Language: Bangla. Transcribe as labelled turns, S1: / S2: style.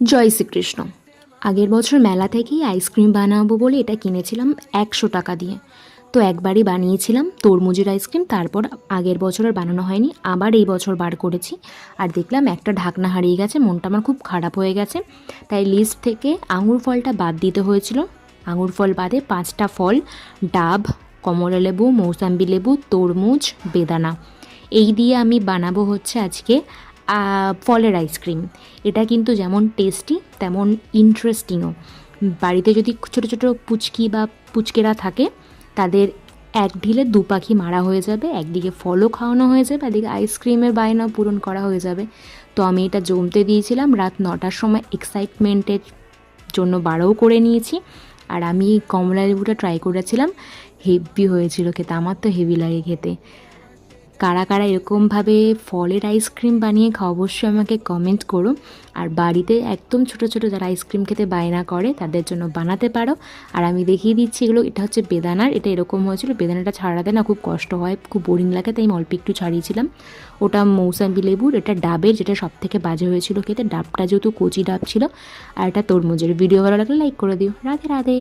S1: জয় শ্রীকৃষ্ণ। আগের বছর মেলা থেকেই আইসক্রিম বানাবো বলে এটা কিনেছিলাম 100 টাকা দিয়ে। তো একবারই বানিয়েছিলাম তরমুজের আইসক্রিম, তারপর আগের বছর আর বানানো হয়নি, আবার এই বছর বার করেছি। আর দেখলাম একটা ঢাকনা হারিয়ে গেছে, মনটা আমার খুব খারাপ হয়ে গেছে। তাই লিস্ট থেকে আঙুর ফলটা বাদ দিতে হয়েছিল। আঙুর ফল বাদে 5টা ফল, ডাব, কমলা লেবু, মৌসাম্বি লেবু, তরমুজ, বেদানা, এই দিয়ে আমি বানাবো হচ্ছে আজকে ফলের আইসক্রিম। এটা কিন্তু যেমন টেস্টি তেমন ইন্টারেস্টিংও। বাড়িতে যদি ছোটো ছোটো পুচকি বা পুচকেরা থাকে, তাদের এক ঢিলে দু পাখি মারা হয়ে যাবে। একদিকে ফলও খাওয়ানো হয়ে যাবে, একদিকে আইসক্রিমের বায়নাও পূরণ করা হয়ে যাবে। তো আমি এটা জমতে দিয়েছিলাম, রাত 9টার সময় এক্সাইটমেন্টের জন্য বারও করে নিয়েছি। আর আমি কমলা লেবুটা ট্রাই করেছিলাম, হেভি হয়েছিল খেতে, আমার তো হেভি লাগে খেতে। কারা কারা এরকমভাবে ফলের আইসক্রিম বানিয়ে খাও অবশ্যই আমাকে কমেন্ট করো। আর বাড়িতে একদম ছোটো ছোটো যারা আইসক্রিম খেতে বায়না করে তাদের জন্য বানাতে পারো। আর আমি দেখিয়ে দিচ্ছি এগুলো, এটা হচ্ছে বেদানার, এটা এরকম হয়েছিল। বেদানাটা ছাড়াতে না খুব কষ্ট হয়, খুব বোরিং লাগে, তাই আমি অল্প একটু ছাড়িয়েছিলাম। ওটা মৌসাম্বি লেবুর, এটা ডাবের, যেটা সব থেকে বাজে হয়েছিল খেতে, ডাবটা যেহেতু কচি ডাব ছিল। আর এটা তরমুজের। ভিডিও ভালো লাগলে লাইক করে দিও। রাধে রাধে।